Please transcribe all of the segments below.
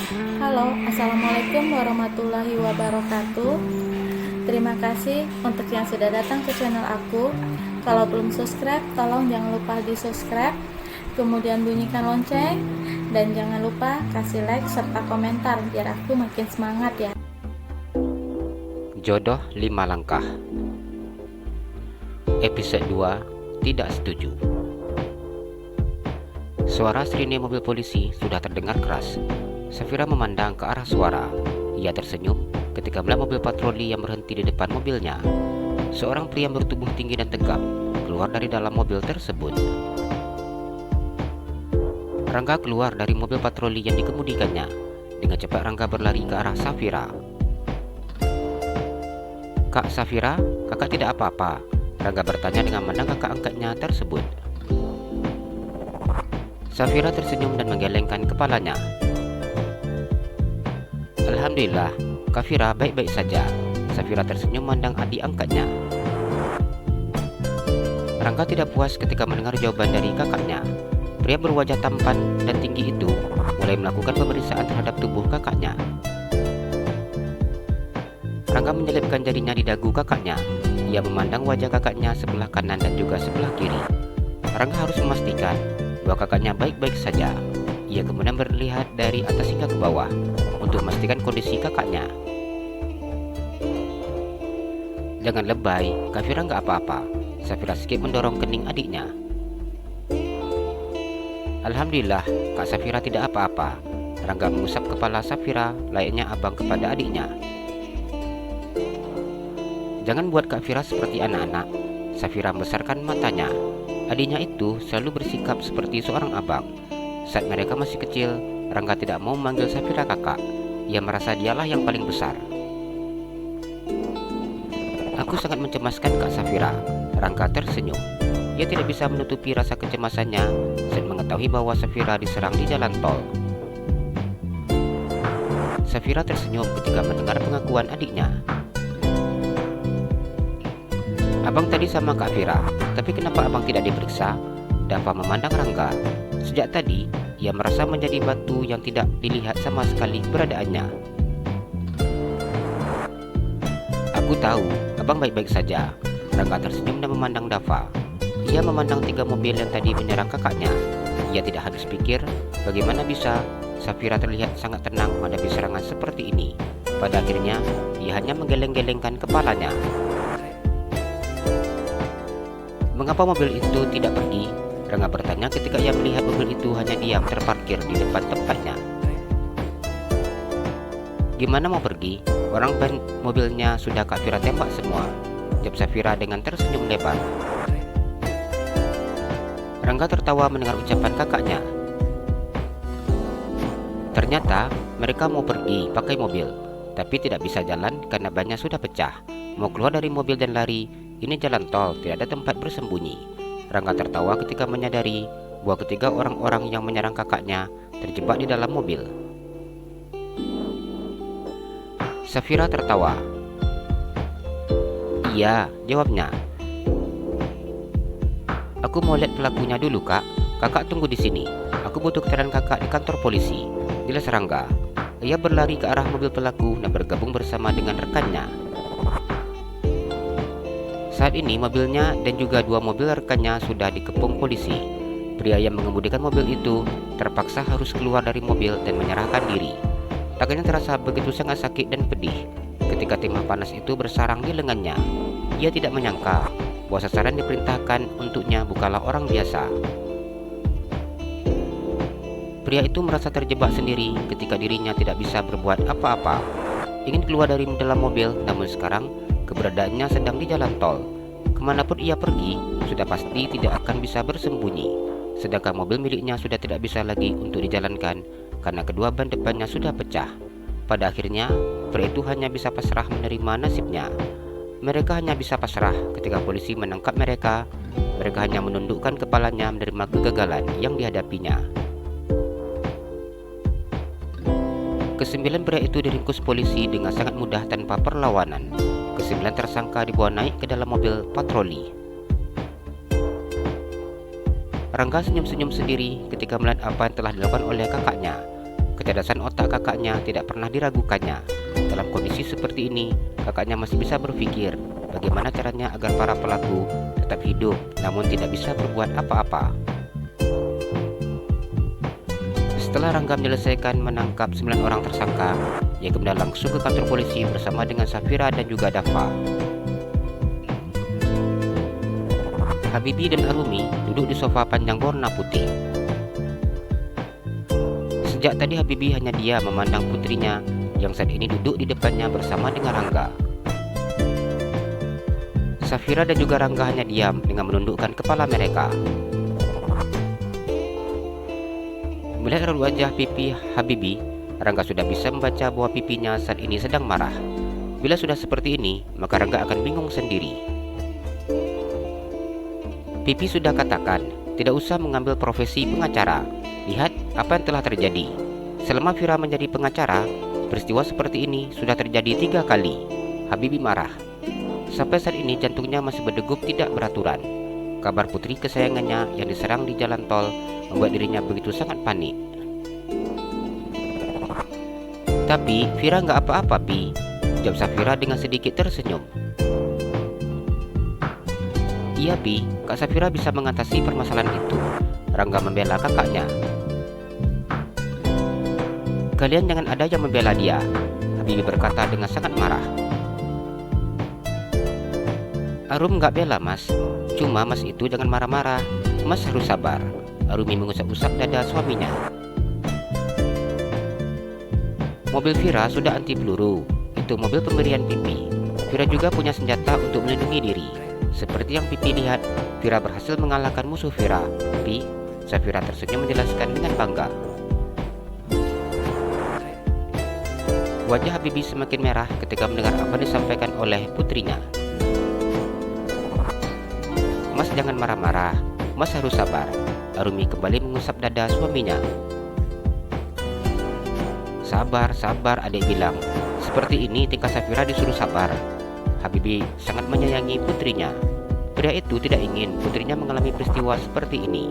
Halo, Assalamualaikum warahmatullahi wabarakatuh. Terima kasih untuk yang sudah datang ke channel aku. Kalau belum subscribe, tolong jangan lupa di subscribe, kemudian bunyikan lonceng, dan jangan lupa kasih like serta komentar biar aku makin semangat ya. Jodoh 5 langkah. Episode 2, Tidak Setuju. Suara sirine mobil polisi sudah terdengar keras. Safira memandang ke arah suara. Ia tersenyum ketika melihat mobil patroli yang berhenti di depan mobilnya. Seorang pria bertubuh tinggi dan tegap keluar dari dalam mobil tersebut. Rangga keluar dari mobil patroli yang dikemudikannya. Dengan cepat Rangga berlari ke arah Safira. "Kak Safira, kakak tidak apa-apa?" Rangga bertanya dengan memandang kakak angkatnya tersebut. Safira tersenyum dan menggelengkan kepalanya. "Alhamdulillah, Kak Fira baik-baik saja." Safira tersenyum memandang adik angkatnya. Rangga tidak puas ketika mendengar jawaban dari kakaknya. Pria berwajah tampan dan tinggi itu mulai melakukan pemeriksaan terhadap tubuh kakaknya. Rangga menyelipkan jarinya di dagu kakaknya. Ia memandang wajah kakaknya sebelah kanan dan juga sebelah kiri. Rangga harus memastikan bahwa kakaknya baik-baik saja. Ia kemudian berlihat dari atas hingga ke bawah untuk memastikan kondisi kakaknya. "Jangan lebay, Kak Fira nggak apa-apa." Safira sedikit mendorong kening adiknya. "Alhamdulillah, Kak Safira tidak apa-apa." Rangga mengusap kepala Safira layaknya abang kepada adiknya. "Jangan buat Kak Fira seperti anak-anak." Safira membesarkan matanya. Adiknya itu selalu bersikap seperti seorang abang. Saat mereka masih kecil, Rangga tidak mau memanggil Safira kakak. Ia merasa dialah yang paling besar. "Aku sangat mencemaskan Kak Safira." Rangga tersenyum. Ia tidak bisa menutupi rasa kecemasannya saat mengetahui bahwa Safira diserang di jalan tol. Safira tersenyum ketika mendengar pengakuan adiknya. "Abang tadi sama Kak Fira, tapi kenapa abang tidak diperiksa?" Dava memandang Rangga. Sejak tadi, ia merasa menjadi batu yang tidak dilihat sama sekali keberadaannya. "Aku tahu, abang baik-baik saja." Rangga tersenyum dan memandang Dava. Ia memandang 3 mobil yang tadi menyerang kakaknya. Ia tidak habis pikir bagaimana bisa Safira terlihat sangat tenang menghadapi serangan seperti ini. Pada akhirnya, ia hanya menggeleng-gelengkan kepalanya. "Mengapa mobil itu tidak pergi?" Rangga bertanya ketika ia melihat mobil itu hanya diam terparkir di depan tempatnya. "Gimana mau pergi? Orang ban mobilnya sudah Kak Fira tembak semua," jawab Safira dengan tersenyum lebar. Rangga tertawa mendengar ucapan kakaknya. Ternyata mereka mau pergi pakai mobil, tapi tidak bisa jalan karena bannya sudah pecah. Mau keluar dari mobil dan lari, ini jalan tol, tidak ada tempat bersembunyi. Rangga tertawa ketika menyadari bahwa ketiga orang-orang yang menyerang kakaknya terjebak di dalam mobil. Safira tertawa. "Iya," jawabnya. "Aku mau lihat pelakunya dulu, Kak. Kakak tunggu di sini. Aku butuh keterangan kakak di kantor polisi," jelas Rangga. Ia berlari ke arah mobil pelaku dan bergabung bersama dengan rekannya. Saat ini mobilnya dan juga 2 mobil rekannya sudah dikepung polisi. Pria yang mengemudikan mobil itu terpaksa harus keluar dari mobil dan menyerahkan diri. Tangannya terasa begitu sangat sakit dan pedih ketika timah panas itu bersarang di lengannya. Ia tidak menyangka bahwa sasaran diperintahkan untuknya bukanlah orang biasa. Pria itu merasa terjebak sendiri ketika dirinya tidak bisa berbuat apa-apa. Ingin keluar dari dalam mobil, namun sekarang keberadaannya sedang di jalan tol. Kemanapun ia pergi, sudah pasti tidak akan bisa bersembunyi. Sedangkan mobil miliknya sudah tidak bisa lagi untuk dijalankan karena kedua ban depannya sudah pecah. Pada akhirnya, pria itu hanya bisa pasrah menerima nasibnya. Mereka hanya bisa pasrah ketika polisi menangkap mereka. Mereka hanya menundukkan kepalanya menerima kegagalan yang dihadapinya. Kesembilan pria itu diringkus polisi dengan sangat mudah tanpa perlawanan. Kesembilan tersangka dibawa naik ke dalam mobil patroli. Rangga senyum-senyum sendiri ketika melihat apa yang telah dilakukan oleh kakaknya. Kecerdasan otak kakaknya tidak pernah diragukannya. Dalam kondisi seperti ini, kakaknya masih bisa berpikir bagaimana caranya agar para pelaku tetap hidup namun tidak bisa berbuat apa-apa. Setelah Rangga menyelesaikan menangkap 9 orang tersangka, ia kemudian langsung ke kantor polisi bersama dengan Safira dan juga Dava. Habibie dan Arumi duduk di sofa panjang warna putih. Sejak tadi Habibie hanya diam memandang putrinya yang saat ini duduk di depannya bersama dengan Rangga. Safira dan juga Rangga hanya diam dengan menundukkan kepala mereka. Melihat raut wajah pipi Habibie, Rangga sudah bisa membaca bahwa pipinya saat ini sedang marah. Bila sudah seperti ini, maka Rangga akan bingung sendiri. Pipi sudah katakan, tidak usah mengambil profesi pengacara. Lihat apa yang telah terjadi. Selama Vira menjadi pengacara, peristiwa seperti ini sudah terjadi 3 kali. Habibie marah. Sampai saat ini jantungnya masih berdegup tidak beraturan. Kabar putri kesayangannya yang diserang di jalan tol membuat dirinya begitu sangat panik. Tapi Vira nggak apa-apa, Pi, jawab Safira dengan sedikit tersenyum. Iya, Pi, Kak Safira bisa mengatasi permasalahan itu. Rangga membela kakaknya. Kalian jangan ada yang membela dia, Habibie berkata dengan sangat marah. Arum nggak bela, Mas. Cuma Mas itu jangan marah-marah. Mas harus sabar. Arumi mengusap-usap dada suaminya. Mobil Vira sudah anti peluru. Itu mobil pemberian Pipi. Vira juga punya senjata untuk melindungi diri. Seperti yang Pipi lihat, Vira berhasil mengalahkan musuh Vira. Pi, Safira tersenyum menjelaskan dengan bangga. Wajah Habibie semakin merah ketika mendengar apa yang disampaikan oleh putrinya. Mas jangan marah-marah. Mas harus sabar. Arumi kembali mengusap dada suaminya. Sabar, sabar, adik bilang. Seperti ini tingkah Safira disuruh sabar. Habibie sangat menyayangi putrinya. Pria itu tidak ingin putrinya mengalami peristiwa seperti ini.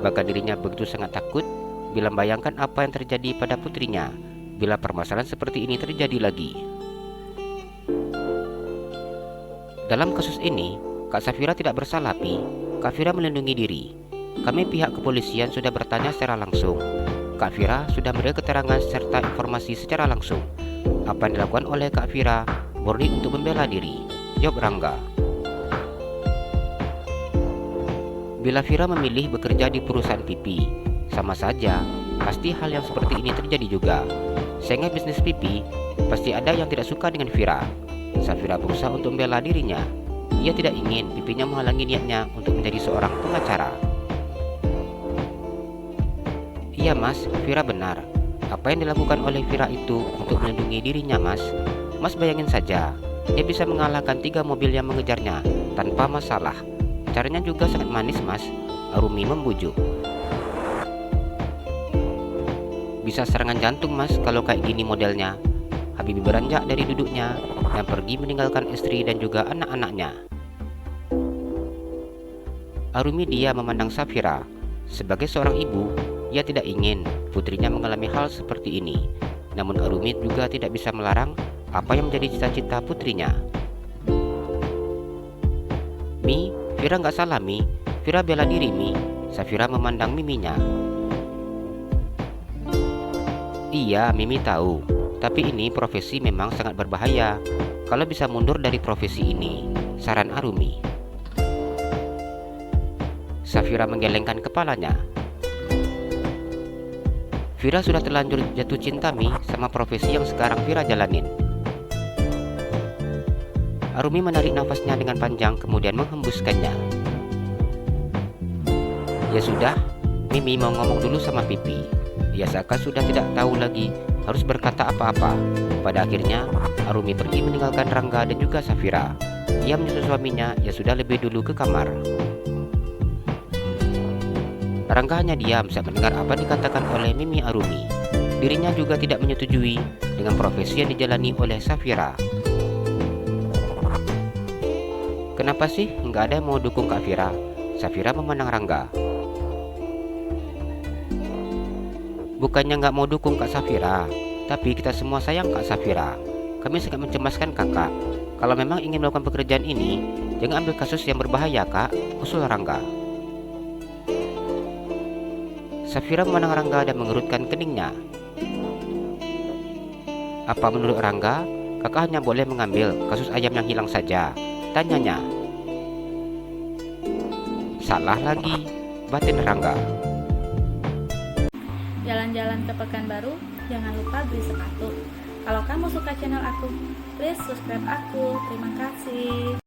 Bahkan dirinya begitu sangat takut bila membayangkan apa yang terjadi pada putrinya bila permasalahan seperti ini terjadi lagi. Dalam kasus ini, Kak Safira tidak bersalah, Pi. Kak Vira melindungi diri. Kami pihak kepolisian sudah bertanya secara langsung. Kak Vira sudah memberi keterangan serta informasi secara langsung. Apa yang dilakukan oleh Kak Vira murni untuk membela diri, jawab Rangga. Bila Vira memilih bekerja di perusahaan Pipi, sama saja, pasti hal yang seperti ini terjadi juga. Sehingga bisnis Pipi, pasti ada yang tidak suka dengan Vira. Safira berusaha untuk membela dirinya. Ia tidak ingin Pipinya menghalangi niatnya untuk menjadi seorang pengacara. Iya, Mas, Vira benar. Apa yang dilakukan oleh Vira itu untuk melindungi dirinya, Mas. Mas bayangin saja, dia bisa mengalahkan 3 mobil yang mengejarnya tanpa masalah. Caranya juga sangat manis, Mas. Arumi membujuk. Bisa serangan jantung, Mas, kalau kayak gini modelnya. Habibie beranjak dari duduknya dan pergi meninggalkan istri dan juga anak-anaknya. Arumi dia memandang Safira. Sebagai seorang ibu, ia tidak ingin putrinya mengalami hal seperti ini. Namun Arumi juga tidak bisa melarang apa yang menjadi cita-cita putrinya. Mi, Vira nggak salah, Mi. Vira bela diri, Mi. Safira memandang miminya. Iya, Mimi tahu. Tapi ini profesi memang sangat berbahaya. Kalau bisa mundur dari profesi ini, saran Arumi. Safira menggelengkan kepalanya. Vira sudah terlanjur jatuh cinta, Mi, sama profesi yang sekarang Vira jalanin. Arumi menarik nafasnya dengan panjang kemudian menghembuskannya. Ya sudah, Mimi mau ngomong dulu sama Pipi. Ia seakan sudah tidak tahu lagi harus berkata apa-apa. Pada akhirnya, Arumi pergi meninggalkan Rangga dan juga Safira. Ia menyusul suaminya yang sudah lebih dulu ke kamar. Rangga hanya diam saat mendengar apa dikatakan oleh Mimi Arumi. Dirinya juga tidak menyetujui dengan profesi yang dijalani oleh Safira. Kenapa sih nggak ada yang mau dukung Kak Vira? Safira memandang Rangga. Bukannya nggak mau dukung Kak Safira, tapi kita semua sayang Kak Safira. Kami sangat mencemaskan kakak. Kalau memang ingin melakukan pekerjaan ini, jangan ambil kasus yang berbahaya Kak, usul Rangga. Safira memandang Rangga dan mengerutkan keningnya. Apa menurut Rangga, kakak hanya boleh mengambil kasus ayam yang hilang saja? Tanyanya. Salah lagi, batin Rangga. Jalan-jalan ke Pekanbaru, jangan lupa beli sepatu. Kalau kamu suka channel aku, please subscribe aku. Terima kasih.